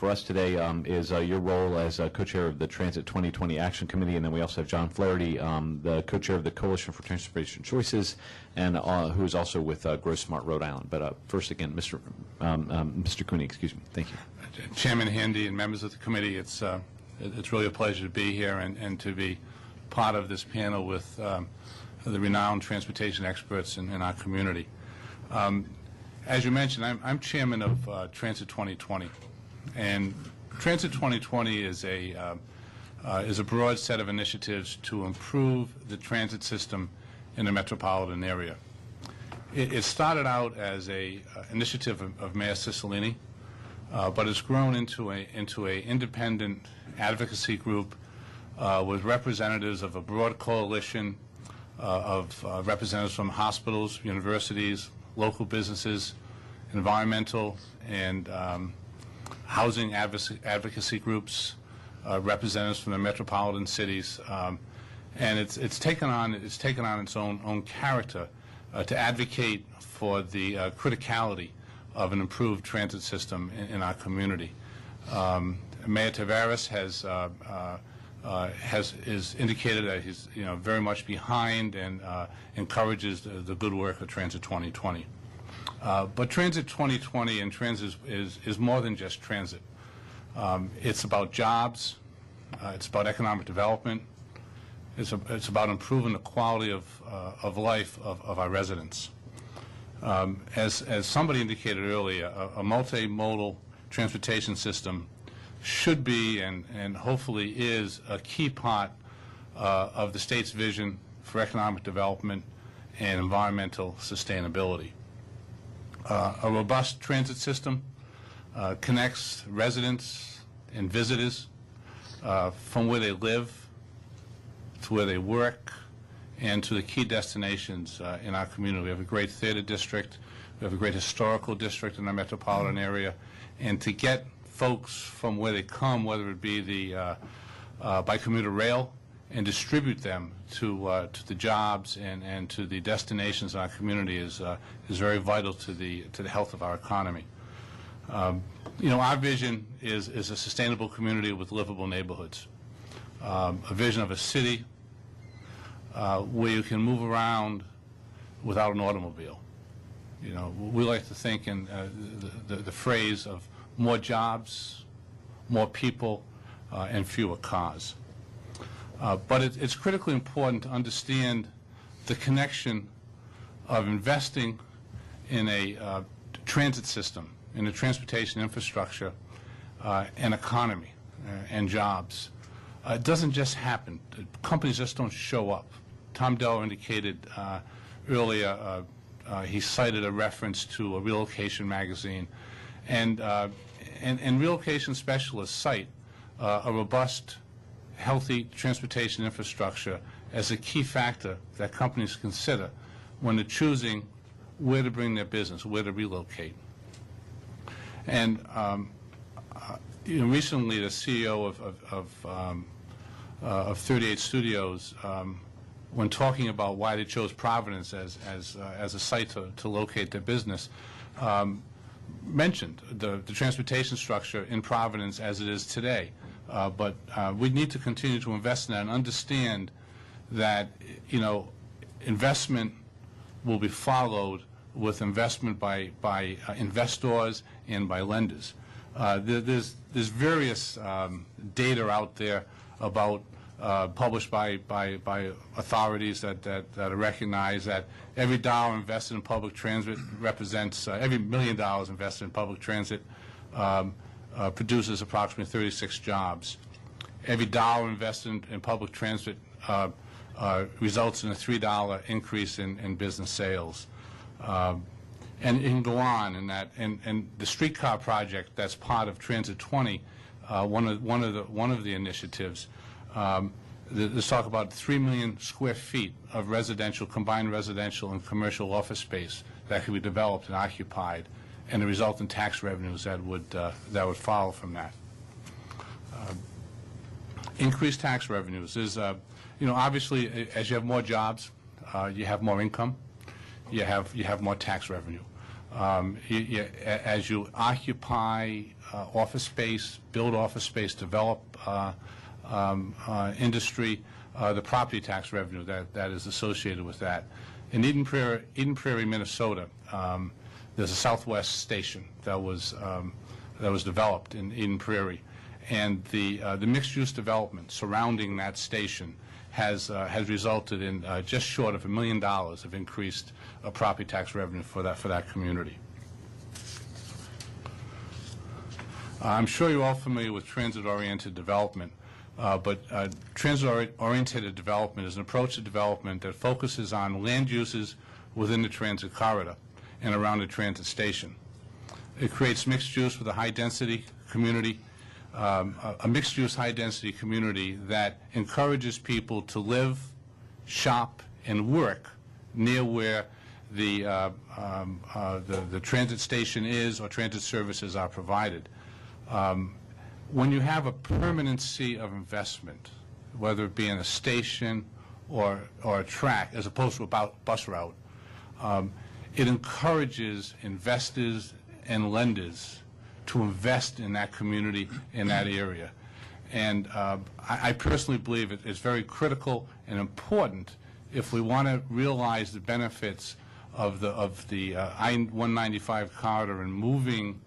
for us today is your role as co-chair of the Transit 2020 Action Committee, and then we also have John Flaherty, the co-chair of the Coalition for Transportation Choices, and who is also with Grow Smart Rhode Island. But first, again, Mr. Cooney, excuse me. Thank you. Chairman Handy and members of the committee, it's really a pleasure to be here and to be part of this panel with the renowned transportation experts in our community. As you mentioned, I'm chairman of Transit 2020, and Transit 2020 is a broad set of initiatives to improve the transit system in the metropolitan area. It started out as a initiative of Mayor Cicilline, but it's grown into a independent advocacy group with representatives of a broad coalition of representatives from hospitals, universities, local businesses, environmental and housing advocacy groups, representatives from the metropolitan cities, and it's taken on its own character to advocate for the criticality of an improved transit system in our community. Mayor Tavares is indicated that he's very much behind and encourages the good work of Transit 2020. But Transit 2020 and transit is more than just transit. It's about jobs. It's about economic development. It's about improving the quality of life of our residents. As somebody indicated earlier, a multimodal transportation system should be and hopefully is a key part of the state's vision for economic development and environmental sustainability. A robust transit system connects residents and visitors from where they live to where they work and to the key destinations in our community. We have a great theater district. We have a great historical district in our metropolitan area. And to get folks from where they come, whether it be by commuter rail, and distribute them to the jobs and to the destinations in our community is very vital to the health of our economy. Our vision is a sustainable community with livable neighborhoods. A vision of a city where you can move around without an automobile. We like to think in the phrase of more jobs, more people, and fewer cars. But it's critically important to understand the connection of investing in a transit system, in a transportation infrastructure, and economy and jobs. It doesn't just happen. Companies just don't show up. Tom Dell indicated earlier, he cited a reference to a relocation magazine, and relocation specialists cite a robust, healthy transportation infrastructure as a key factor that companies consider when they're choosing where to bring their business, where to relocate. And recently, the CEO of 38 Studios, when talking about why they chose Providence as a site to locate their business, mentioned the transportation structure in Providence as it is today. But we need to continue to invest in that and understand that, investment will be followed with investment by investors and by lenders. There's various data out there about published by authorities that are recognized that every dollar invested in public transit represents every $1 million invested in public transit produces approximately 36 jobs. Every dollar invested in public transit results in a $3 increase in business sales. And it can go on in that. And the streetcar project that's part of Transit 20, one of the initiatives, let's talk about 3 million square feet of combined residential and commercial office space that could be developed and occupied, and the resultant tax revenues that would follow from that. Increased tax revenues is, obviously, as you have more jobs, you have more income, you have more tax revenue. As you occupy office space, build office space, develop industry, the property tax revenue that is associated with that. In Eden Prairie, Minnesota, there's a Southwest station that was developed in Eden Prairie, and the mixed-use development surrounding that station has resulted in just short of $1 million of increased property tax revenue for that community. I'm sure you're all familiar with transit-oriented development, but transit-oriented development is an approach to development that focuses on land uses within the transit corridor and around the transit station. It creates mixed use with a high-density community, a mixed-use high-density community that encourages people to live, shop, and work near where the transit station is or transit services are provided. When you have a permanency of investment, whether it be in a station or a track as opposed to a bus route, it encourages investors and lenders to invest in that community, in that area. And I personally believe it's very critical and important if we want to realize the benefits of the I-195 corridor and moving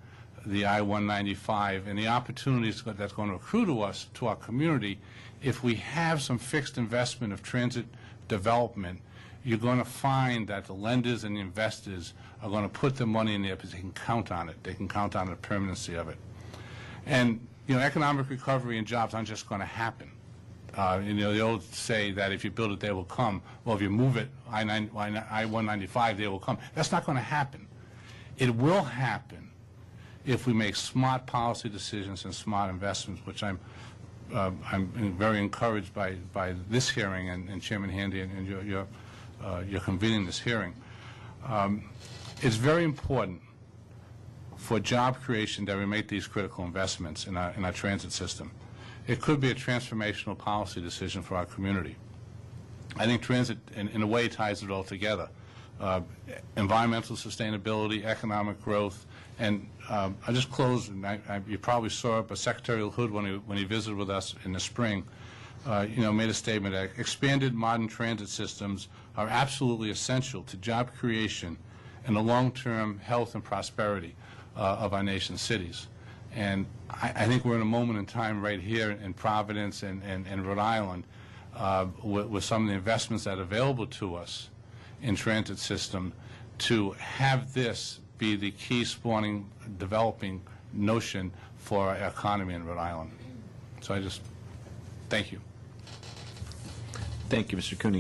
the I-195 and the opportunities that's going to accrue to us, to our community. If we have some fixed investment of transit development, you're going to find that the lenders and the investors are going to put their money in there because they can count on it. They can count on the permanency of it. And, economic recovery and jobs aren't just going to happen. The old say that if you build it, they will come. Well, if you move it, I-195, they will come. That's not going to happen. It will happen if we make smart policy decisions and smart investments, which I'm very encouraged by this hearing and Chairman Handy and you're convening this hearing. It's very important for job creation that we make these critical investments in our transit system. It could be a transformational policy decision for our community. I think transit, in a way, ties it all together. Environmental sustainability, economic growth, and I just closed, and you probably saw it, but Secretary Hood, when he visited with us in the spring, made a statement that expanded modern transit systems are absolutely essential to job creation and the long-term health and prosperity of our nation's cities. And I think we're in a moment in time right here in Providence and Rhode Island with some of the investments that are available to us in transit system to have this be the key spawning, developing notion for our economy in Rhode Island. So I just thank you. Thank you, Mr. Cooney.